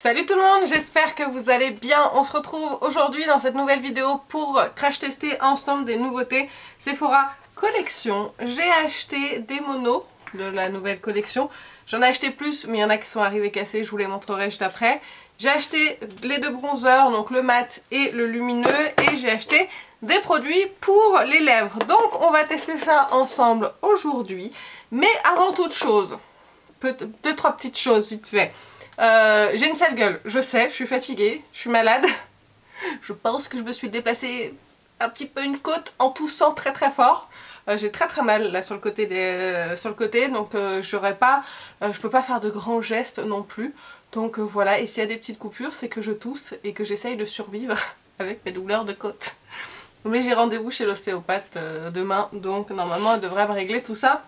Salut tout le monde, j'espère que vous allez bien. On se retrouve aujourd'hui dans cette nouvelle vidéo pour crash tester ensemble des nouveautés Sephora Collection. J'ai acheté des monos de la nouvelle collection. J'en ai acheté plus, mais il y en a qui sont arrivés cassés, je vous les montrerai juste après. J'ai acheté les deux bronzers, donc le mat et le lumineux, et j'ai acheté des produits pour les lèvres. Donc on va tester ça ensemble aujourd'hui. Mais avant toute chose, deux, trois petites choses vite fait. J'ai une sale gueule, je sais, je suis fatiguée, je suis malade. Je pense que je me suis déplacée un petit peu une côte en toussant très très fort. J'ai très mal là sur le côté, donc je peux pas faire de grands gestes non plus. Donc voilà, et s'il y a des petites coupures, c'est que je tousse et que j'essaye de survivre avec mes douleurs de côte. Mais j'ai rendez-vous chez l'ostéopathe demain, donc normalement elle devrait me régler tout ça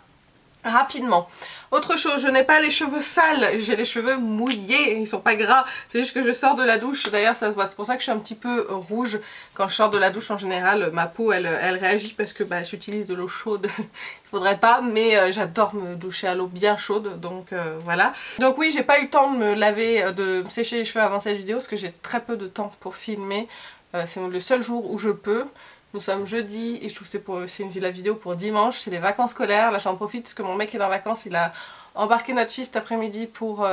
rapidement. Autre chose, je n'ai pas les cheveux sales, j'ai les cheveux mouillés, ils sont pas gras, c'est juste que je sors de la douche, d'ailleurs ça se voit, c'est pour ça que je suis un petit peu rouge quand je sors de la douche. En général ma peau elle réagit parce que j'utilise de l'eau chaude, il faudrait pas, mais j'adore me doucher à l'eau bien chaude, donc voilà. Donc oui, j'ai pas eu le temps de me laver, de me sécher les cheveux avant cette vidéo parce que j'ai très peu de temps pour filmer, c'est le seul jour où je peux. Nous sommes jeudi et je trouve que c'est la vidéo pour dimanche, c'est les vacances scolaires. Là j'en profite parce que mon mec est en vacances, il a embarqué notre fille cet après-midi pour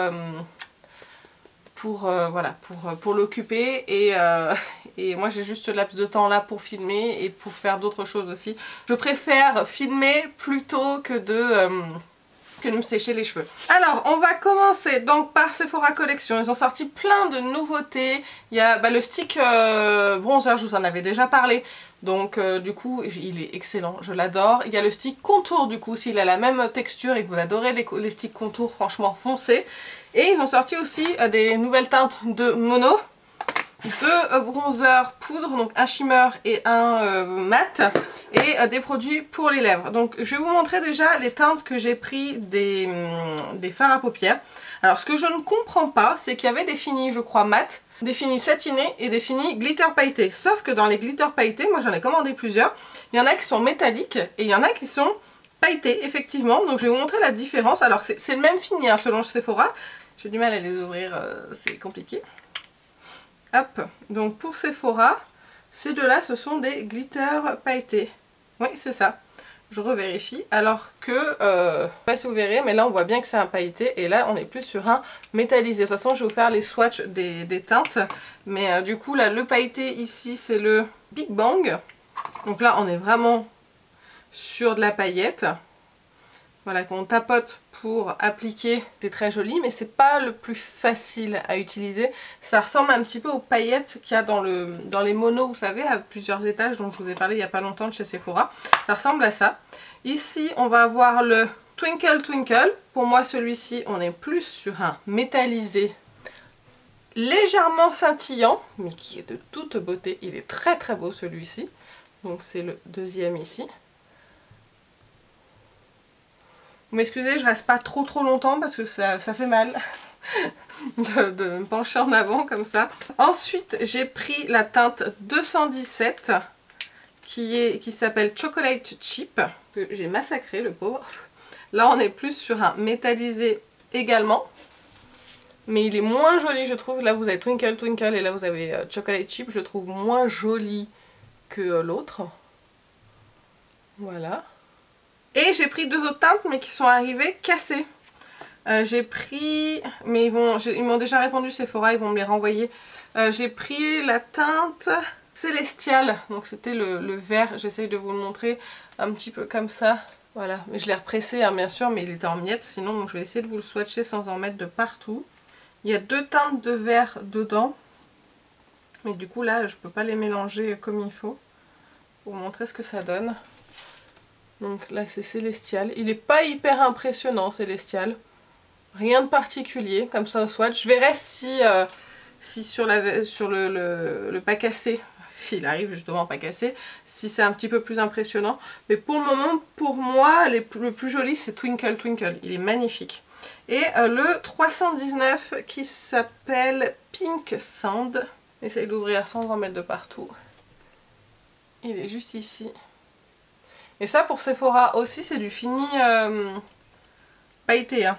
l'occuper et moi j'ai juste ce laps de temps là pour filmer et pour faire d'autres choses aussi. Je préfère filmer plutôt que de me sécher les cheveux. Alors on va commencer donc par Sephora Collection. Ils ont sorti plein de nouveautés. Il y a le stick bronzer, je vous en avais déjà parlé. Donc du coup il est excellent, je l'adore. Il y a le stick contour, du coup s'il a la même texture et que vous adorez les sticks contour, franchement foncez. Et ils ont sorti aussi des nouvelles teintes de mono, deux bronzers poudre, donc un shimmer et un mat, et des produits pour les lèvres. Donc je vais vous montrer déjà les teintes que j'ai pris des fards à paupières. Alors ce que je ne comprends pas, c'est qu'il y avait des finis, je crois, mat, des finis satinés et des finis glitter pailletés. Sauf que dans les glitter pailletés, moi j'en ai commandé plusieurs, il y en a qui sont métalliques et il y en a qui sont pailletés, effectivement. Donc je vais vous montrer la différence. Alors c'est le même fini hein, selon Sephora. J'ai du mal à les ouvrir, c'est compliqué. Hop, donc pour Sephora, ces deux-là, ce sont des glitters pailletés. Oui, c'est ça. Je revérifie. Alors que, je sais pas si vous verrez, mais là on voit bien que c'est un pailleté. Et là on est plus sur un métallisé. De toute façon, je vais vous faire les swatchs des teintes. Mais du coup, là, le pailleté ici, c'est le Big Bang. Donc là, on est vraiment sur de la paillette. Voilà, qu'on tapote pour appliquer, c'est très joli, mais c'est pas le plus facile à utiliser. Ça ressemble un petit peu aux paillettes qu'il y a dans les monos, vous savez, à plusieurs étages, dont je vous ai parlé il y a pas longtemps de chez Sephora. Ça ressemble à ça. Ici, on va avoir le Twinkle Twinkle. Pour moi, celui-ci, on est plus sur un métallisé légèrement scintillant, mais qui est de toute beauté. Il est très très beau celui-ci. Donc c'est le deuxième ici. Vous m'excusez, je reste pas trop longtemps parce que ça fait mal de me pencher en avant comme ça. Ensuite, j'ai pris la teinte 217 qui s'appelle Chocolate Chip, que j'ai massacré le pauvre. Là, on est plus sur un métallisé également, mais il est moins joli je trouve. Là, vous avez Twinkle Twinkle et là, vous avez Chocolate Chip. Je le trouve moins joli que l'autre. Voilà. Et j'ai pris deux autres teintes mais qui sont arrivées cassées. J'ai pris, mais ils m'ont déjà répondu Sephora, ils vont me les renvoyer. J'ai pris la teinte Célestial, donc c'était le vert, j'essaye de vous le montrer un petit peu comme ça. Voilà, mais je l'ai repressé hein, bien sûr, mais il était en miettes sinon, donc je vais essayer de vous le swatcher sans en mettre de partout. Il y a deux teintes de vert dedans, mais du coup là je peux pas les mélanger comme il faut pour vous montrer ce que ça donne. Donc là c'est Célestial. Il n'est pas hyper impressionnant Célestial. Rien de particulier comme ça au swatch. Je verrai si sur le pas cassé, s'il arrive justement pas cassé, si c'est un petit peu plus impressionnant. Mais pour le moment, pour moi, le plus joli c'est Twinkle Twinkle. Il est magnifique. Et le 319 qui s'appelle Pink Sand. Essaye d'ouvrir sans en mettre de partout. Il est juste ici. Et ça pour Sephora aussi c'est du fini pailleté. Hein.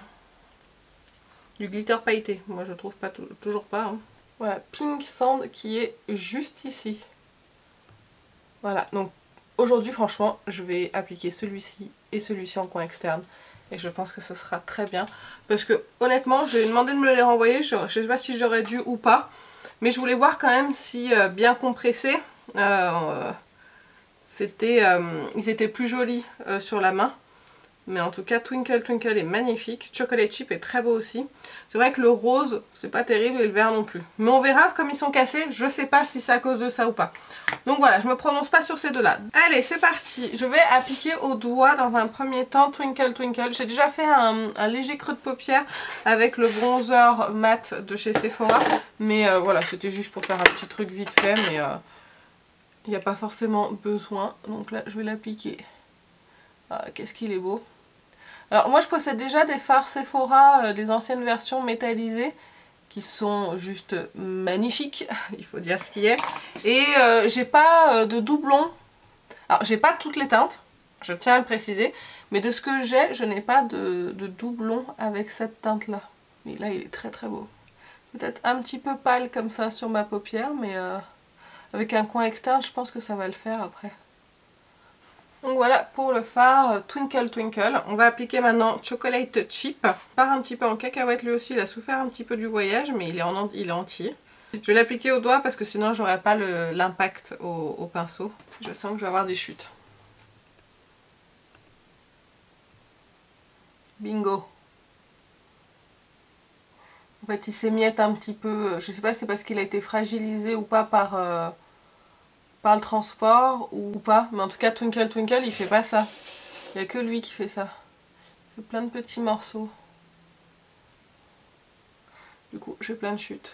du glitter pailleté. Moi je trouve pas toujours pas. Hein. Voilà, Pink Sand qui est juste ici. Voilà, donc aujourd'hui franchement je vais appliquer celui-ci et celui-ci en coin externe. Et je pense que ce sera très bien. Parce que honnêtement j'ai demandé de me les renvoyer, je sais pas si j'aurais dû ou pas. Mais je voulais voir quand même si bien compressés, ils étaient plus jolis sur la main. Mais en tout cas, Twinkle Twinkle est magnifique. Chocolate Chip est très beau aussi. C'est vrai que le rose, c'est pas terrible et le vert non plus. Mais on verra, comme ils sont cassés, je sais pas si c'est à cause de ça ou pas. Donc voilà, je me prononce pas sur ces deux-là. Allez, c'est parti. Je vais appliquer au doigt dans un premier temps Twinkle Twinkle. J'ai déjà fait un léger creux de paupière avec le bronzer mat de chez Sephora. Mais voilà, c'était juste pour faire un petit truc vite fait. Mais il n'y a pas forcément besoin. Donc là, je vais l'appliquer. Ah, qu'est-ce qu'il est beau. Alors moi je possède déjà des fards Sephora, des anciennes versions métallisées qui sont juste magnifiques, il faut dire ce qui est. Et j'ai pas de doublons. Alors j'ai pas toutes les teintes, je tiens à le préciser, mais de ce que j'ai, je n'ai pas de doublons avec cette teinte là. Mais là il est très très beau. Peut-être un petit peu pâle comme ça sur ma paupière, mais avec un coin externe je pense que ça va le faire après. Donc voilà pour le fard Twinkle Twinkle. On va appliquer maintenant Chocolate Chip. Part un petit peu en cacahuète lui aussi, il a souffert un petit peu du voyage mais il est entier. Je vais l'appliquer au doigt parce que sinon j'aurai pas l'impact au pinceau. Je sens que je vais avoir des chutes. Bingo. En fait il s'émiette un petit peu, je sais pas si c'est parce qu'il a été fragilisé ou pas par le transport ou pas, mais en tout cas Twinkle Twinkle il fait pas ça, il n'y a que lui qui fait ça, il fait plein de petits morceaux, du coup j'ai plein de chutes.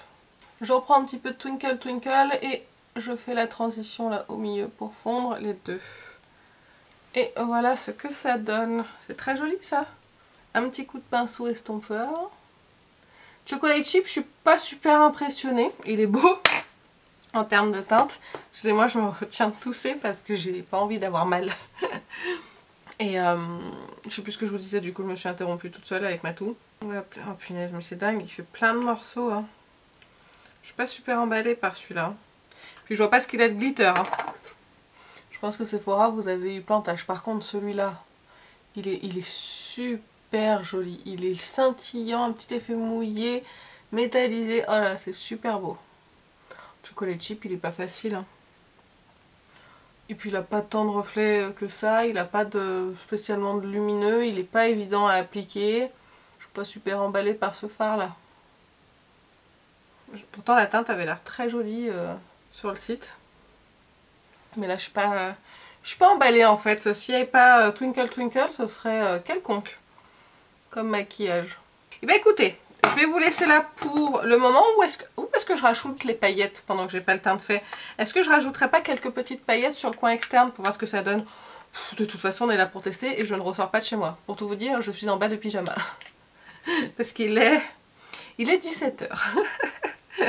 Je reprends un petit peu de Twinkle Twinkle et je fais la transition là au milieu pour fondre les deux. Et voilà ce que ça donne, c'est très joli ça. Un petit coup de pinceau estompeur. Chocolate Chip, je suis pas super impressionnée, il est beau en termes de teinte. Excusez-moi, je me retiens de tousser parce que j'ai pas envie d'avoir mal. Et je sais plus ce que je vous disais, du coup je me suis interrompue toute seule avec ma toux. Ouais, oh punaise, mais c'est dingue, il fait plein de morceaux. Hein. Je suis pas super emballée par celui-là. Puis je vois pas ce qu'il a de glitter. Hein. Je pense que Sephora, vous avez eu plantage. Par contre, celui-là, il est super joli. Il est scintillant, un petit effet mouillé, métallisé. Oh là, c'est super beau. Chocolate Chip, il est pas facile. Hein. Et puis il a pas tant de reflets que ça, il a pas spécialement de lumineux, il est pas évident à appliquer. Je suis pas super emballée par ce fard là. Pourtant la teinte avait l'air très jolie sur le site. Mais là je suis pas emballée en fait. S'il n'y avait pas Twinkle Twinkle, ce serait quelconque comme maquillage. Et bien écoutez, je vais vous laisser là pour le moment. Où est-ce que je rajoute les paillettes pendant que j'ai pas le teint de fait? Est-ce que je rajouterai pas quelques petites paillettes sur le coin externe pour voir ce que ça donne? De toute façon on est là pour tester et je ne ressors pas de chez moi. Pour tout vous dire, je suis en bas de pyjama. Parce qu'il est 17 h.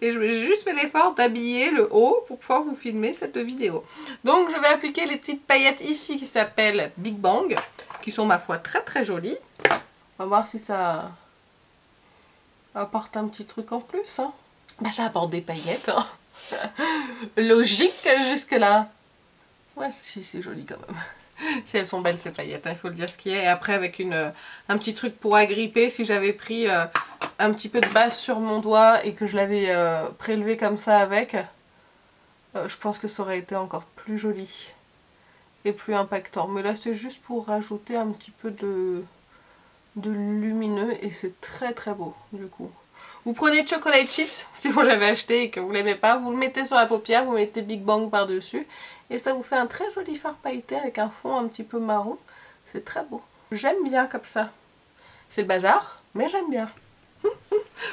Et je vais juste fait l'effort d'habiller le haut pour pouvoir vous filmer cette vidéo. Donc je vais appliquer les petites paillettes ici qui s'appellent Big Bang. Qui sont ma foi très très jolies. On va voir si ça apporte un petit truc en plus. Hein. Bah ça apporte des paillettes. Hein. Logique jusque là. Ouais si c'est joli quand même. Si elles sont belles ces paillettes, hein, il faut le dire ce qui est. Et après avec un petit truc pour agripper, si j'avais pris un petit peu de base sur mon doigt et que je l'avais prélevé comme ça avec, je pense que ça aurait été encore plus joli et plus impactant. Mais là c'est juste pour rajouter un petit peu de lumineux et c'est très très beau du coup. Vous prenez Chocolate Chips si vous l'avez acheté et que vous l'aimez pas, vous le mettez sur la paupière, vous mettez Big Bang par dessus et ça vous fait un très joli fard pailleté avec un fond un petit peu marron. C'est très beau. J'aime bien comme ça. C'est le bazar, mais j'aime bien.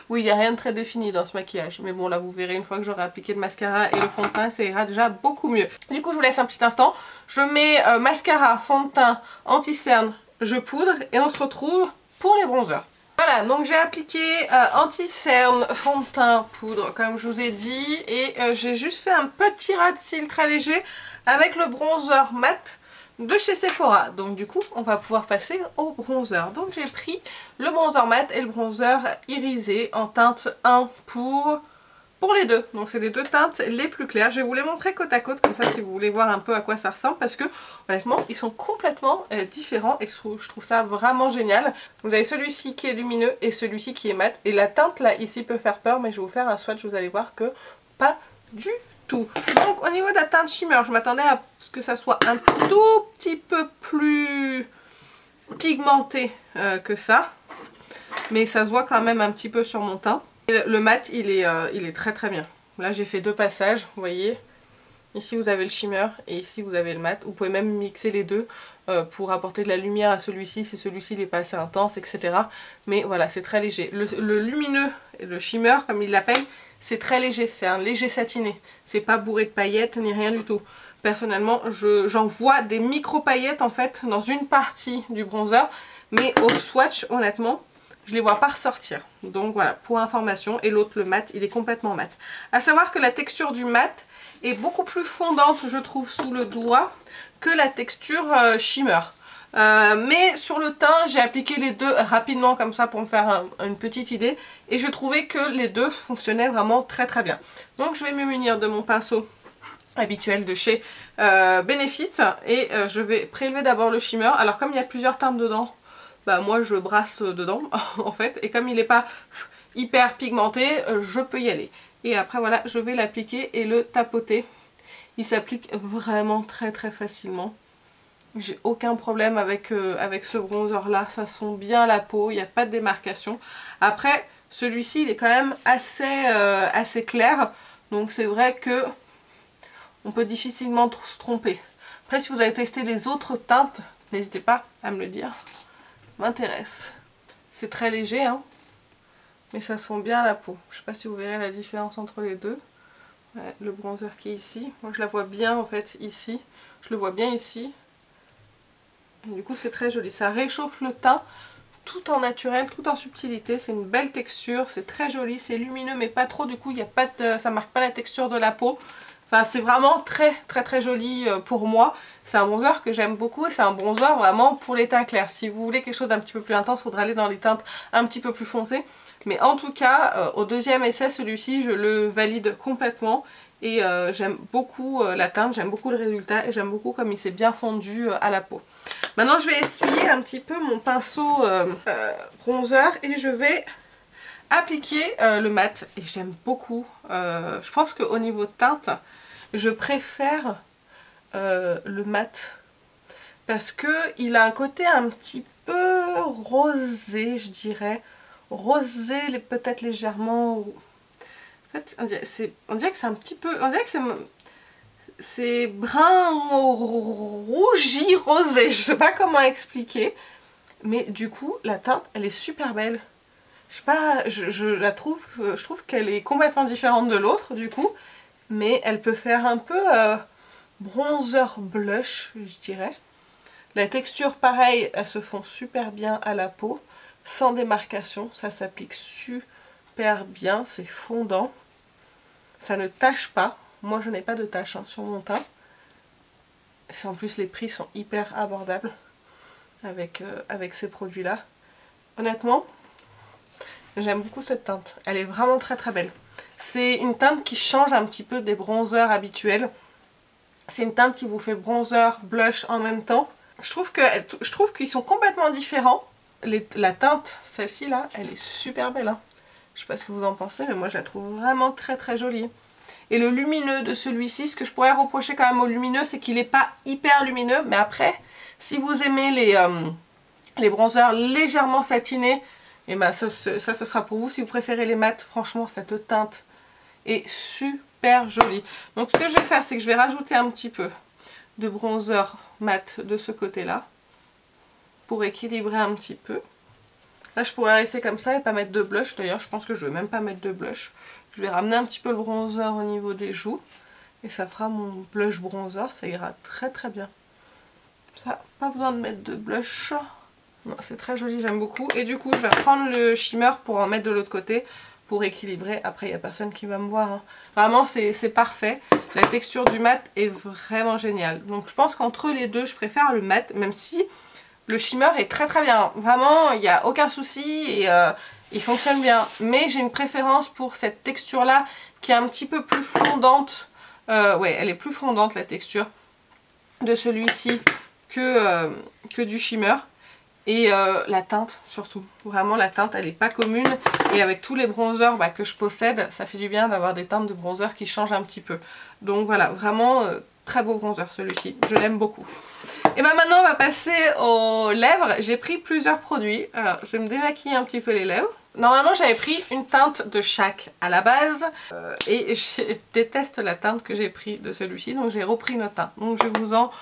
Oui, il n'y a rien de très défini dans ce maquillage. Mais bon, là, vous verrez une fois que j'aurai appliqué le mascara et le fond de teint, ça ira déjà beaucoup mieux. Du coup, je vous laisse un petit instant. Je mets mascara, fond de teint, anti-cerne, je poudre et on se retrouve pour les bronzers. Voilà, donc j'ai appliqué anti-cerne, fond de teint, poudre, comme je vous ai dit. Et j'ai juste fait un petit ras de cils très léger avec le bronzer mat de chez Sephora. Donc du coup, on va pouvoir passer au bronzer. Donc j'ai pris le bronzer mat et le bronzer irisé en teinte 1 pour les deux. Donc c'est les deux teintes les plus claires. Je vais vous les montrer côte à côte, comme ça si vous voulez voir un peu à quoi ça ressemble, parce que honnêtement ils sont complètement différents et je trouve ça vraiment génial. Vous avez celui-ci qui est lumineux et celui-ci qui est mat. Et la teinte là ici peut faire peur, mais je vais vous faire un swatch, vous allez voir que pas du tout. Donc au niveau de la teinte shimmer, je m'attendais à ce que ça soit un tout petit peu plus pigmenté que ça. Mais ça se voit quand même un petit peu sur mon teint. Et le mat, il est très très bien. Là, j'ai fait deux passages, vous voyez. Ici, vous avez le shimmer et ici, vous avez le mat. Vous pouvez même mixer les deux pour apporter de la lumière à celui-ci si celui-ci n'est pas assez intense, etc. Mais voilà, c'est très léger. Le lumineux et le shimmer, comme ils l'appellent, c'est très léger. C'est un léger satiné. C'est pas bourré de paillettes ni rien du tout. Personnellement, j'en vois des micro-paillettes en fait dans une partie du bronzer. Mais au swatch, honnêtement, je les vois pas ressortir. Donc voilà, pour information. Et l'autre, le mat, il est complètement mat. À savoir que la texture du mat est beaucoup plus fondante, je trouve, sous le doigt que la texture shimmer. Mais sur le teint, j'ai appliqué les deux rapidement comme ça pour me faire une petite idée. Et je trouvais que les deux fonctionnaient vraiment très très bien. Donc je vais me munir de mon pinceau habituel de chez Benefit. Et je vais prélever d'abord le shimmer. Alors comme il y a plusieurs teintes dedans, bah moi je brasse dedans en fait, et comme il n'est pas hyper pigmenté, je peux y aller. Et après voilà, je vais l'appliquer et le tapoter. Il s'applique vraiment très très facilement. J'ai aucun problème avec ce bronzer là, ça sent bien la peau, il n'y a pas de démarcation. Après celui-ci il est quand même assez clair, donc c'est vrai que on peut difficilement se tromper. Après si vous avez testé les autres teintes, n'hésitez pas à me le dire. M'intéresse. C'est très léger, hein, mais ça sent bien la peau. Je sais pas si vous verrez la différence entre les deux. Ouais, le bronzer qui est ici, moi je la vois bien en fait ici. Je le vois bien ici. Et du coup c'est très joli. Ça réchauffe le teint tout en naturel, tout en subtilité. C'est une belle texture, c'est très joli, c'est lumineux mais pas trop. Du coup il y a pas de, ça marque pas la texture de la peau. Enfin c'est vraiment très très très joli pour moi. C'est un bronzer que j'aime beaucoup et c'est un bronzer vraiment pour les teints clairs. Si vous voulez quelque chose d'un petit peu plus intense, il faudra aller dans les teintes un petit peu plus foncées. Mais en tout cas, au deuxième essai, celui-ci, je le valide complètement. Et j'aime beaucoup la teinte, j'aime beaucoup le résultat et j'aime beaucoup comme il s'est bien fondu à la peau. Maintenant, je vais essuyer un petit peu mon pinceau bronzer et je vais appliquer le mat. Et j'aime beaucoup. Je pense qu'au niveau teinte, je préfère le mat parce que il a un côté un petit peu rosé, je dirais. Rosé, peut-être légèrement. En fait, on dirait que c'est un petit peu. On dirait que c'est brun rougi rosé. Je sais pas comment expliquer. Mais du coup, la teinte, elle est super belle. Je sais pas, je trouve qu'elle est complètement différente de l'autre du coup. Mais elle peut faire un peu bronzer blush, je dirais. La texture, pareil, elle se fond super bien à la peau. Sans démarcation, ça s'applique super bien, c'est fondant. Ça ne tache pas. Moi, je n'ai pas de tache sur mon teint. En plus, les prix sont hyper abordables avec ces produits-là. Honnêtement, j'aime beaucoup cette teinte. Elle est vraiment très très belle. C'est une teinte qui change un petit peu des bronzers habituels. C'est une teinte qui vous fait bronzer, blush en même temps. Je trouve qu'ils sont complètement différents. La teinte, celle-ci là, elle est super belle. Hein. Je sais pas ce que vous en pensez, mais moi je la trouve vraiment très très jolie. Et le lumineux de celui-ci, ce que je pourrais reprocher quand même au lumineux, c'est qu'il n'est pas hyper lumineux. Mais après, si vous aimez les bronzers légèrement satinés, et ben ça ce sera pour vous. Si vous préférez les mats, franchement cette teinte est super jolie. Donc ce que je vais faire, c'est que je vais rajouter un petit peu de bronzer mat de ce côté-là. Pour équilibrer un petit peu. Là je pourrais rester comme ça et pas mettre de blush. D'ailleurs je pense que je vais même pas mettre de blush. Je vais ramener un petit peu le bronzer au niveau des joues. Et ça fera mon blush bronzer. Ça ira très très bien. Ça, pas besoin de mettre de blush. Non, c'est très joli, j'aime beaucoup. Et du coup je vais reprendre le shimmer pour en mettre de l'autre côté. pour équilibrer. Après, il n'y a personne qui va me voir. Hein. Vraiment, c'est parfait. La texture du mat est vraiment géniale. Donc, je pense qu'entre les deux, je préfère le mat, même si le shimmer est très très bien. Vraiment, il n'y a aucun souci et il fonctionne bien. Mais j'ai une préférence pour cette texture-là qui est un petit peu plus fondante. Ouais, elle est plus fondante, la texture de celui-ci que du shimmer. Et la teinte surtout, vraiment la teinte elle est pas commune et avec tous les bronzers que je possède, ça fait du bien d'avoir des teintes de bronzer qui changent un petit peu. Donc voilà, vraiment très beau bronzer celui-ci, je l'aime beaucoup. Et maintenant on va passer aux lèvres. J'ai pris plusieurs produits, alors je vais me démaquiller un petit peu les lèvres. Normalement j'avais pris une teinte de chaque à la base et je déteste la teinte que j'ai pris de celui-ci, donc j'ai repris une autre teinte. Donc je vais vous en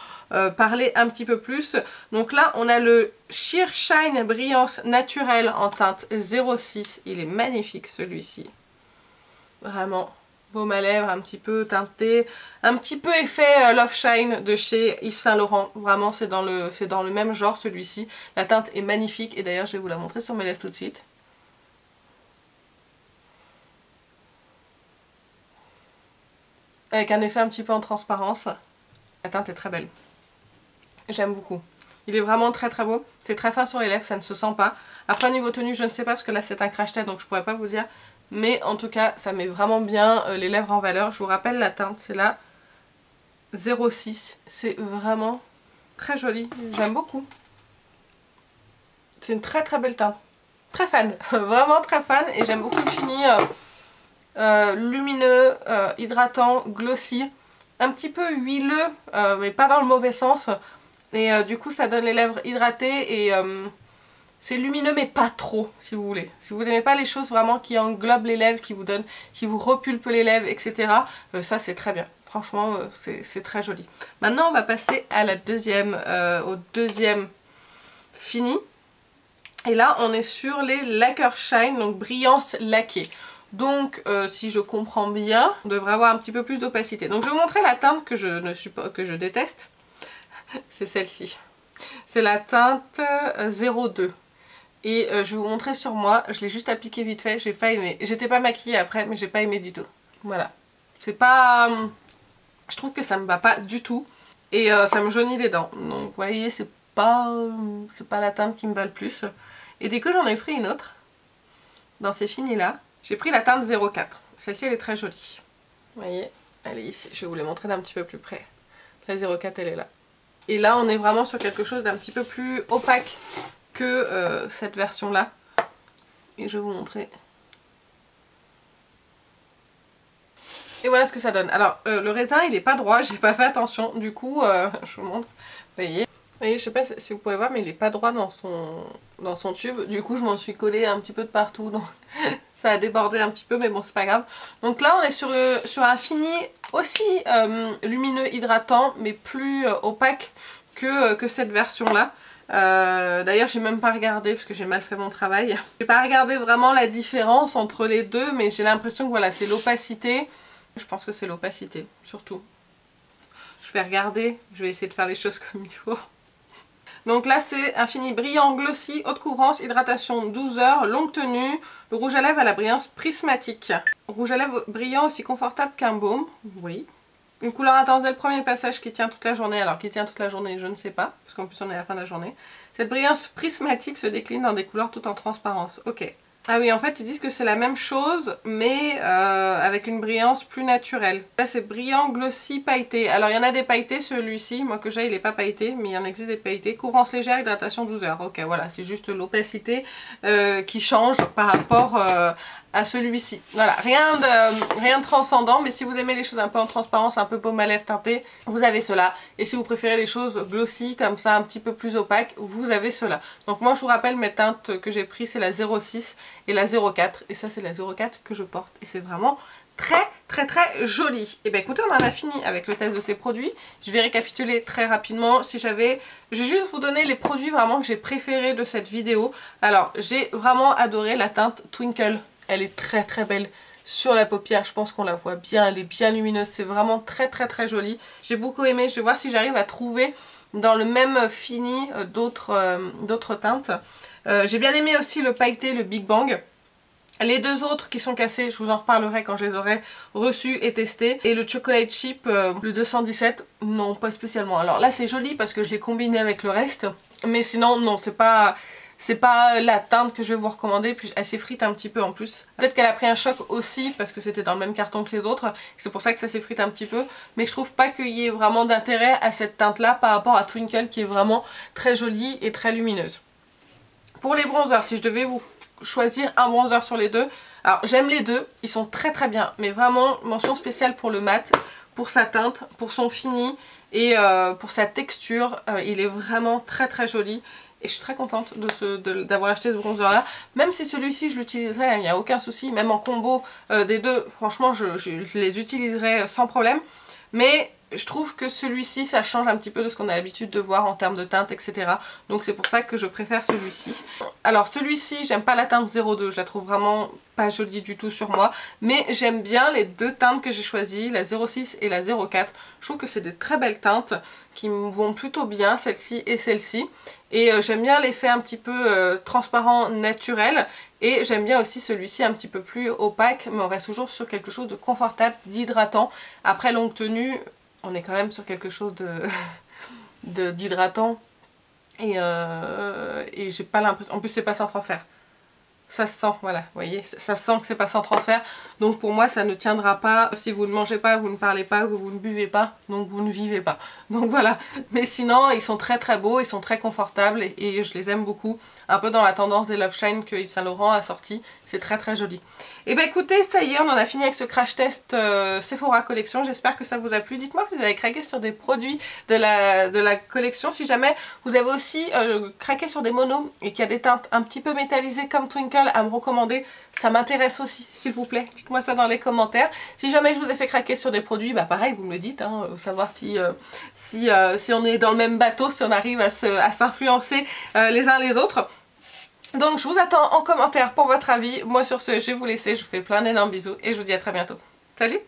parler un petit peu plus. Donc là on a le Sheer Shine Brillance Naturelle en teinte 06, il est magnifique celui-ci. Vraiment baume à lèvres, un petit peu teinté, un petit peu effet Love Shine de chez Yves Saint Laurent. Vraiment c'est dans le même genre celui-ci. La teinte est magnifique et d'ailleurs je vais vous la montrer sur mes lèvres tout de suite. Avec un effet un petit peu en transparence. La teinte est très belle. J'aime beaucoup. Il est vraiment très très beau. C'est très fin sur les lèvres, ça ne se sent pas. Après niveau tenue, je ne sais pas parce que là c'est un crash test donc je pourrais pas vous dire. Mais en tout cas, ça met vraiment bien les lèvres en valeur. Je vous rappelle la teinte, c'est la 06. C'est vraiment très joli. J'aime beaucoup. C'est une très très belle teinte. Très fan. Vraiment très fan. Et j'aime beaucoup le fini lumineux, hydratant, glossy. Un petit peu huileux, mais pas dans le mauvais sens. Et du coup, ça donne les lèvres hydratées et c'est lumineux, mais pas trop, si vous voulez. Si vous n'aimez pas les choses vraiment qui englobent les lèvres, qui vous repulpent les lèvres, etc. Ça, c'est très bien. Franchement, c'est très joli. Maintenant, on va passer à la au deuxième fini. Et là, on est sur les Lacquer Shine, donc brillance laquée. Donc, si je comprends bien, on devrait avoir un petit peu plus d'opacité. Donc, je vais vous montrer la teinte que je déteste. C'est celle-ci. C'est la teinte 02. Et je vais vous montrer sur moi. Je l'ai juste appliqué vite fait. J'ai pas aimé. J'étais pas maquillée après, mais j'ai pas aimé du tout. Voilà. C'est pas... Je trouve que ça me va pas du tout. Et ça me jaunit les dents. Donc, vous voyez, c'est pas la teinte qui me va le plus. Et du coup, j'en ai pris une autre. Dans ces finis-là. J'ai pris la teinte 04. Celle-ci, elle est très jolie. Vous voyez, elle est ici. Je vais vous la montrer d'un petit peu plus près. La 04, elle est là. Et là, on est vraiment sur quelque chose d'un petit peu plus opaque que cette version-là. Et je vais vous montrer. Et voilà ce que ça donne. Alors, le raisin, il n'est pas droit. J'ai pas fait attention. Du coup, je vous montre. Vous voyez, je sais pas si vous pouvez voir, mais il n'est pas droit dans son tube. Du coup, je m'en suis collée un petit peu de partout. Donc, ça a débordé un petit peu, mais bon, c'est pas grave. Donc là, on est sur un fini aussi lumineux, hydratant, mais plus opaque que cette version-là. D'ailleurs, j'ai même pas regardé parce que j'ai mal fait mon travail. J'ai pas regardé vraiment la différence entre les deux, mais j'ai l'impression que voilà, c'est l'opacité. Je pense que c'est l'opacité, surtout. Je vais regarder, je vais essayer de faire les choses comme il faut. Donc là c'est un fini brillant, glossy, haute couvrance, hydratation 12 heures, longue tenue, le rouge à lèvres à la brillance prismatique. Rouge à lèvres brillant aussi confortable qu'un baume, oui. Une couleur intense dès le premier passage qui tient toute la journée, alors qui tient toute la journée je ne sais pas, parce qu'en plus on est à la fin de la journée. Cette brillance prismatique se décline dans des couleurs tout en transparence, ok. Ah oui, en fait ils disent que c'est la même chose mais avec une brillance plus naturelle. Là c'est brillant, glossy, pailleté. Alors il y en a des pailletés, celui-ci, moi que j'ai il n'est pas pailleté, mais il y en existe des pailletés. Couvrance légère, hydratation 12 heures. Ok, voilà, c'est juste l'opacité qui change par rapport à celui-ci. Voilà, rien de transcendant, mais si vous aimez les choses un peu en transparence, un peu baume à lèvres teinté, vous avez cela. Et si vous préférez les choses glossy, comme ça, un petit peu plus opaques, vous avez cela. Donc moi je vous rappelle, mes teintes que j'ai prises, c'est la 06 et la 04. Et ça c'est la 04 que je porte. Et c'est vraiment très très très joli. Et bien écoutez, on en a fini avec le test de ces produits. Je vais récapituler très rapidement. Je vais juste vous donner les produits vraiment que j'ai préférés de cette vidéo. Alors j'ai vraiment adoré la teinte Twinkle. Elle est très très belle sur la paupière, je pense qu'on la voit bien, elle est bien lumineuse, c'est vraiment très très très joli. J'ai beaucoup aimé, je vais voir si j'arrive à trouver dans le même fini d'autres teintes. J'ai bien aimé aussi le pailleté, le Big Bang. Les deux autres qui sont cassés, je vous en reparlerai quand je les aurai reçus et testés. Et le Chocolate Chip, le 217, non, pas spécialement. Alors là, c'est joli parce que je l'ai combiné avec le reste. Mais sinon, non, c'est pas la teinte que je vais vous recommander. Puis elle s'effrite un petit peu en plus. Peut-être qu'elle a pris un choc aussi parce que c'était dans le même carton que les autres. C'est pour ça que ça s'effrite un petit peu. Mais je trouve pas qu'il y ait vraiment d'intérêt à cette teinte-là par rapport à Twinkle qui est vraiment très jolie et très lumineuse. Pour les bronzers, si je devais vous choisir un bronzer sur les deux, alors j'aime les deux, ils sont très très bien, mais vraiment mention spéciale pour le mat, pour sa teinte, pour son fini et pour sa texture, il est vraiment très très joli et je suis très contente d'avoir acheté ce bronzer là, même si celui-ci je l'utiliserai, il n'y a aucun souci, même en combo des deux, franchement je les utiliserai sans problème, mais je trouve que celui-ci ça change un petit peu de ce qu'on a l'habitude de voir en termes de teinte, etc. Donc c'est pour ça que je préfère celui-ci. Alors celui-ci, j'aime pas la teinte 02, je la trouve vraiment pas jolie du tout sur moi. Mais j'aime bien les deux teintes que j'ai choisies, la 06 et la 04. Je trouve que c'est de très belles teintes qui me vont plutôt bien, celle-ci et celle-ci. Et j'aime bien l'effet un petit peu transparent, naturel. Et j'aime bien aussi celui-ci un petit peu plus opaque, mais on reste toujours sur quelque chose de confortable, d'hydratant. Après longue tenue, on est quand même sur quelque chose d'hydratant et j'ai pas l'impression, en plus c'est pas sans transfert, ça se sent, voilà, vous voyez, ça se sent que c'est pas sans transfert, donc pour moi ça ne tiendra pas, si vous ne mangez pas, vous ne parlez pas, vous ne buvez pas, donc vous ne vivez pas, donc voilà, mais sinon ils sont très très beaux, ils sont très confortables et je les aime beaucoup, un peu dans la tendance des Love Shine que Yves Saint Laurent a sorti, c'est très très joli. Et bah écoutez, ça y est, on en a fini avec ce crash test Sephora collection, j'espère que ça vous a plu. Dites-moi que vous avez craqué sur des produits de la collection, si jamais vous avez aussi craqué sur des monos et qu'il y a des teintes un petit peu métallisées comme Twinkle à me recommander, ça m'intéresse aussi, s'il vous plaît, dites-moi ça dans les commentaires. Si jamais je vous ai fait craquer sur des produits, bah pareil, vous me le dites, hein, savoir si on est dans le même bateau, si on arrive à s'influencer les uns les autres. Donc je vous attends en commentaire pour votre avis. Moi sur ce, je vais vous laisser, je vous fais plein d'énormes bisous et je vous dis à très bientôt. Salut!